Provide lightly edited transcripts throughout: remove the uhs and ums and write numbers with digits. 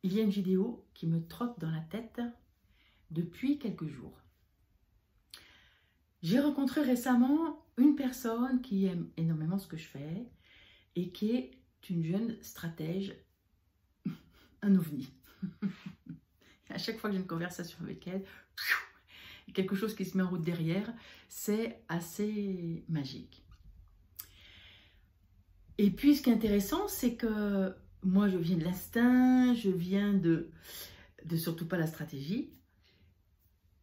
il y a une vidéo qui me trotte dans la tête depuis quelques jours. J'ai rencontré récemment une personne qui aime énormément ce que je fais et qui est une jeune stratège, un ovni. À chaque fois que j'ai une conversation avec elle, quelque chose qui se met en route derrière, c'est assez magique. Et puis ce qui est intéressant, c'est que moi je viens de l'instinct, je viens de surtout pas la stratégie.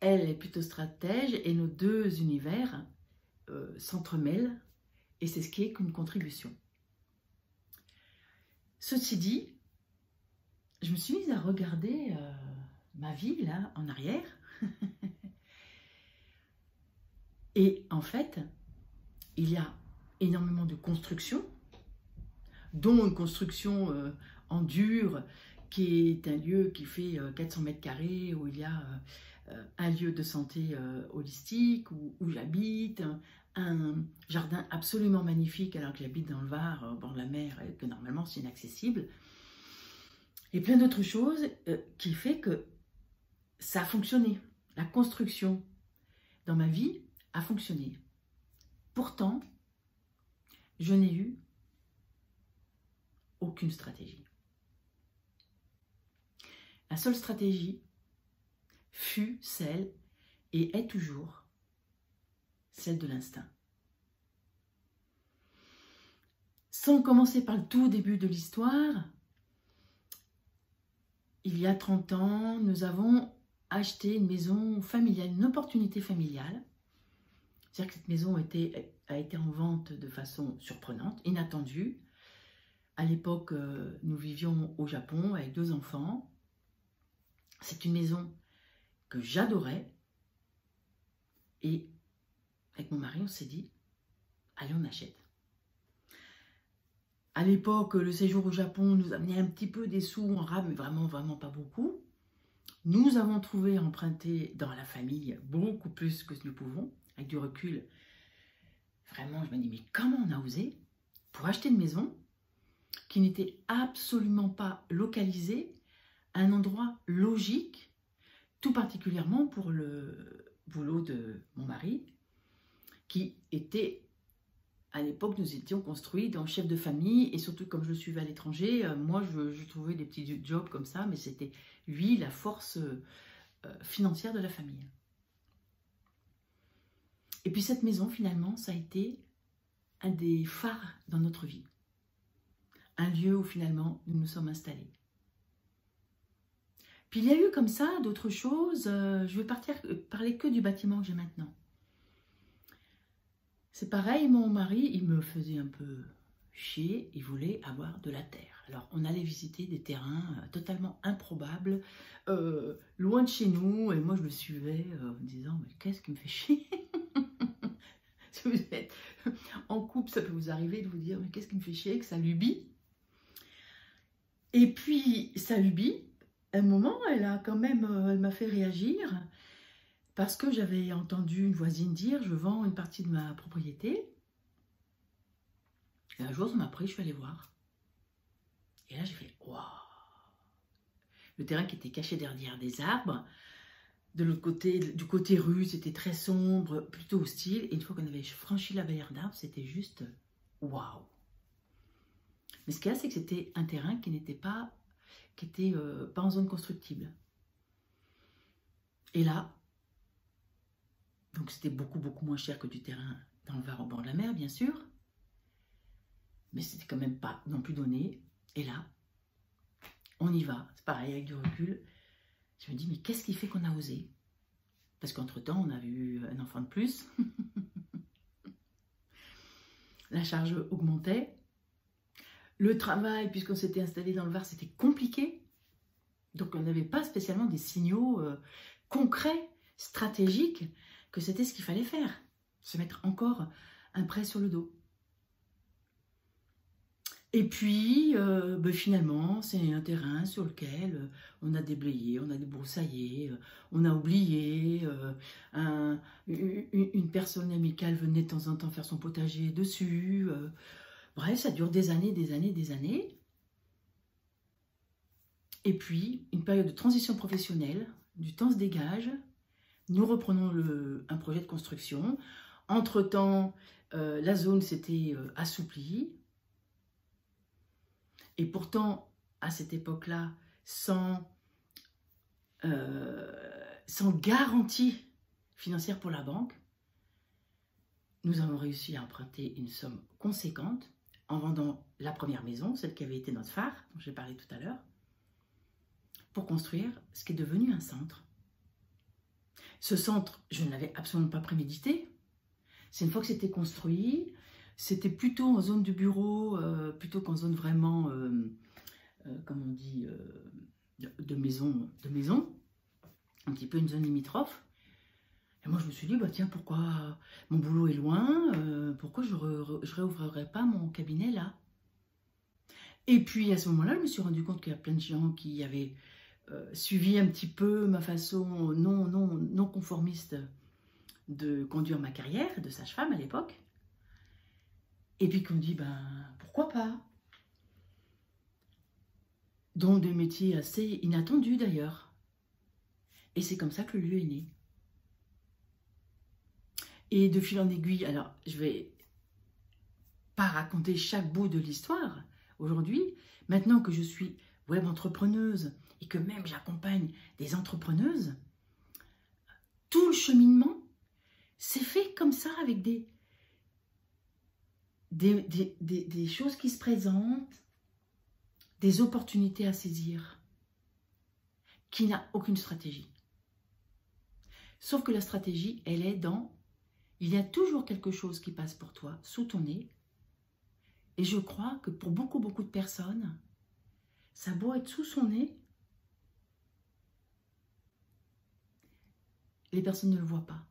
Elle est plutôt stratège et nos deux univers s'entremêlent et c'est ce qui est qu'une contribution. Ceci dit, je me suis mise à regarder ma vie là en arrière et en fait, il y a énormément de constructions, dont une construction en dur qui est un lieu qui fait 400 mètres carrés où il y a un lieu de santé holistique où j'habite, un jardin absolument magnifique alors que j'habite dans le Var, au bord de la mer et que normalement c'est inaccessible. Et plein d'autres choses qui fait que ça a fonctionné. La construction dans ma vie a fonctionné. Pourtant, je n'ai eu aucune stratégie. La seule stratégie fut celle, et est toujours, celle de l'instinct. Sans commencer par le tout début de l'histoire, il y a 30 ans, nous avons acheté une maison familiale, une opportunité familiale. C'est-à-dire que cette maison a été en vente de façon surprenante, inattendue. À l'époque, nous vivions au Japon avec 2 enfants. C'est une maison que j'adorais. Et avec mon mari, on s'est dit, allez, on achète. À l'époque, le séjour au Japon nous amenait un petit peu des sous en rab, mais vraiment pas beaucoup. Nous avons trouvé emprunté dans la famille beaucoup plus que nous pouvons. Avec du recul, vraiment, je me dis, mais comment on a osé pour acheter une maison qui n'était absolument pas localisée à un endroit logique, tout particulièrement pour le boulot de mon mari, qui était, à l'époque, nous étions construits dans chef de famille, et surtout comme je le suivais à l'étranger, moi je trouvais des petits jobs comme ça, mais c'était lui la force financière de la famille. Et puis cette maison, finalement, ça a été un des phares dans notre vie. Un lieu où finalement nous nous sommes installés. Puis il y a eu comme ça d'autres choses, je vais parler que du bâtiment que j'ai maintenant. C'est pareil, mon mari, il me faisait un peu chier, il voulait avoir de la terre. Alors on allait visiter des terrains totalement improbables, loin de chez nous, et moi je le suivais en me disant, mais qu'est-ce qui me fait chier? Si vous êtes en couple, ça peut vous arriver de vous dire, mais qu'est-ce qui me fait chier avec sa lubie? Et puis, sa lubie, à un moment, elle m'a fait réagir parce que j'avais entendu une voisine dire, je vends une partie de ma propriété. Et un jour, ça m'a pris, je suis allée voir. Et là, j'ai fait, waouh! Le terrain qui était caché derrière des arbres, de l'autre côté, du côté rue, c'était très sombre, plutôt hostile. Et une fois qu'on avait franchi la barrière d'arbres, c'était juste waouh! Mais ce qu'il y a, c'est que c'était un terrain qui n'était pas, pas en zone constructible. Et là, donc c'était beaucoup moins cher que du terrain dans le Var au bord de la mer, bien sûr. Mais c'était quand même pas non plus donné. Et là, on y va. C'est pareil, avec du recul. Je me dis, mais qu'est-ce qui fait qu'on a osé? Parce qu'entre-temps, on avait eu un enfant de plus. La charge augmentait. Le travail, puisqu'on s'était installé dans le Var, c'était compliqué. Donc, on n'avait pas spécialement des signaux concrets, stratégiques, que c'était ce qu'il fallait faire. Se mettre encore un prêt sur le dos. Et puis, finalement, c'est un terrain sur lequel on a déblayé, on a débroussaillé, on a oublié. Une personne amicale venait de temps en temps faire son potager dessus. Bref, ça dure des années. Et puis, une période de transition professionnelle, du temps se dégage, nous reprenons un projet de construction. Entre-temps, la zone s'était assouplie. Et pourtant, à cette époque-là, sans garantie financière pour la banque, nous avons réussi à emprunter une somme conséquente en vendant la première maison, celle qui avait été notre phare, dont j'ai parlé tout à l'heure, pour construire ce qui est devenu un centre. Ce centre, je ne l'avais absolument pas prémédité. C'est une fois que c'était construit, c'était plutôt en zone de bureau, plutôt qu'en zone vraiment, comme on dit, de maison, un petit peu une zone limitrophe. Et moi, je me suis dit, bah, tiens, pourquoi mon boulot est loin, pourquoi je ne réouvrirais pas mon cabinet là? Et puis, à ce moment-là, je me suis rendu compte qu'il y a plein de gens qui avaient suivi un petit peu ma façon non conformiste de conduire ma carrière de sage-femme à l'époque. Et puis qu'on dit, ben, pourquoi pas? Dont des métiers assez inattendus d'ailleurs. Et c'est comme ça que le lieu est né. Et de fil en aiguille, alors je vais pas raconter chaque bout de l'histoire aujourd'hui, maintenant que je suis web entrepreneuse et que même j'accompagne des entrepreneuses, tout le cheminement s'est fait comme ça avec des choses qui se présentent, des opportunités à saisir, qui n'a aucune stratégie. Sauf que la stratégie, elle est dans, il y a toujours quelque chose qui passe pour toi, sous ton nez, et je crois que pour beaucoup de personnes, ça a beau être sous son nez, les personnes ne le voient pas.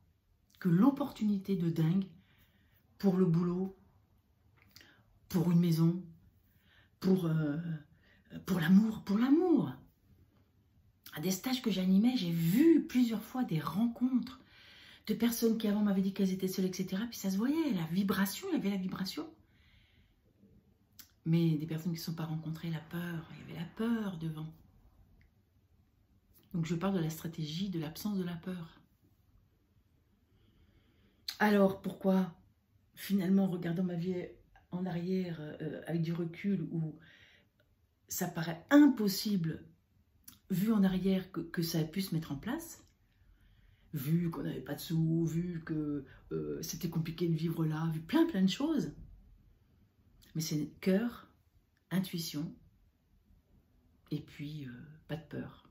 Que l'opportunité de dingue pour le boulot, pour une maison, pour l'amour. À des stages que j'animais, j'ai vu plusieurs fois des rencontres de personnes qui avant m'avaient dit qu'elles étaient seules, etc. Puis ça se voyait, la vibration, il y avait la vibration. Mais des personnes qui ne se sont pas rencontrées, la peur, il y avait la peur devant. Donc je parle de la stratégie, de l'absence de la peur. Alors pourquoi, finalement, en regardant ma vie en arrière, avec du recul, où ça paraît impossible, vu en arrière, que ça ait pu se mettre en place, vu qu'on n'avait pas de sous, vu que c'était compliqué de vivre là, vu plein de choses. Mais c'est cœur, intuition, et puis pas de peur.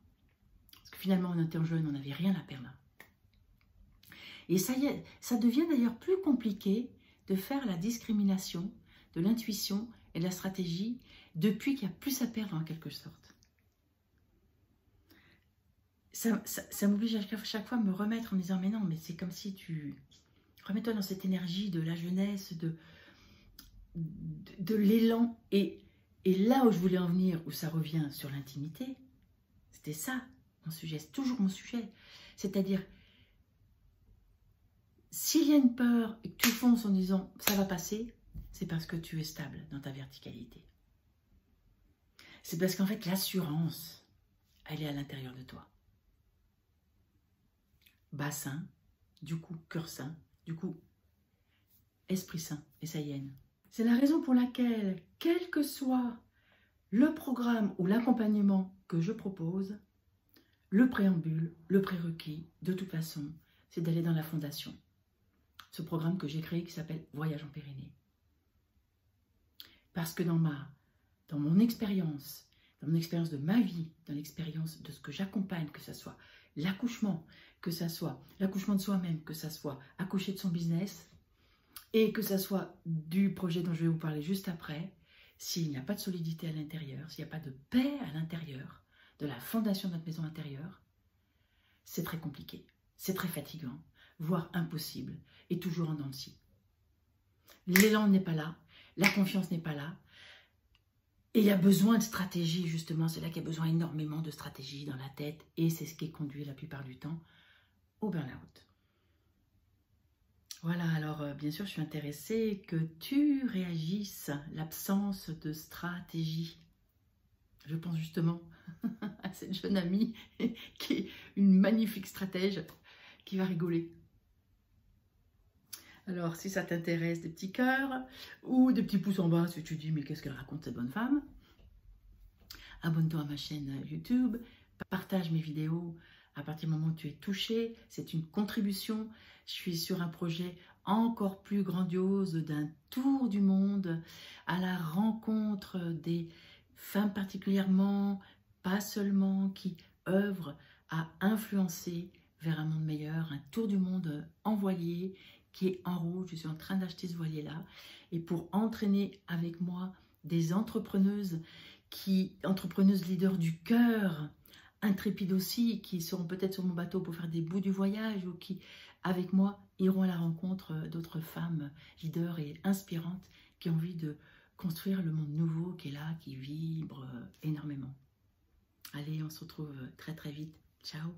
Parce que finalement, on était jeune, on n'avait rien à perdre. Et ça y est, ça devient d'ailleurs plus compliqué de faire la discrimination de l'intuition et de la stratégie depuis qu'il n'y a plus à perdre en quelque sorte. Ça m'oblige à chaque fois à me remettre en disant, mais non, mais c'est comme si tu... Remets-toi dans cette énergie de la jeunesse, de l'élan. Et là où je voulais en venir, où ça revient sur l'intimité, c'était ça, mon sujet, c'est toujours mon sujet. C'est-à-dire, s'il y a une peur et que tu fonces en disant « ça va passer », c'est parce que tu es stable dans ta verticalité. C'est parce qu'en fait, l'assurance, elle est à l'intérieur de toi. Bassin, du coup, cœur sain, du coup, esprit sain et saïenne. C'est la raison pour laquelle, quel que soit le programme ou l'accompagnement que je propose, le préambule, le prérequis, de toute façon, c'est d'aller dans la fondation. Ce programme que j'ai créé qui s'appelle Voyage en Pyrénées. Parce que dans mon expérience de ma vie, dans l'expérience de ce que j'accompagne, que ce soit l'accouchement, que ce soit l'accouchement de soi-même, que ce soit accoucher de son business, et que ce soit du projet dont je vais vous parler juste après, s'il n'y a pas de solidité à l'intérieur, s'il n'y a pas de paix à l'intérieur, de la fondation de notre maison intérieure, c'est très compliqué, c'est très fatigant, voire impossible, et toujours en dents de scie. L'élan n'est pas là, la confiance n'est pas là, et il y a besoin de stratégie, justement, c'est là qu'il y a besoin énormément de stratégie dans la tête, et c'est ce qui conduit la plupart du temps au burn-out. Voilà, alors bien sûr, je suis intéressée que tu réagisses l'absence de stratégie. Je pense justement cette jeune amie qui est une magnifique stratège qui va rigoler. Alors, si ça t'intéresse, des petits cœurs ou des petits pouces en bas si tu dis mais qu'est-ce qu'elle raconte cette bonne femme. Abonne-toi à ma chaîne YouTube, partage mes vidéos à partir du moment où tu es touché. C'est une contribution. Je suis sur un projet encore plus grandiose d'un tour du monde à la rencontre des femmes particulièrement, pas seulement, qui œuvrent à influencer vers un monde meilleur, un tour du monde en voilier qui est en rouge. Je suis en train d'acheter ce voilier-là et pour entraîner avec moi des entrepreneuses leaders du cœur, intrépides aussi, qui seront peut-être sur mon bateau pour faire des bouts du voyage ou qui, avec moi, iront à la rencontre d'autres femmes leaders et inspirantes qui ont envie de construire le monde nouveau qui est là, qui vibre énormément. Allez, on se retrouve très très vite. Ciao!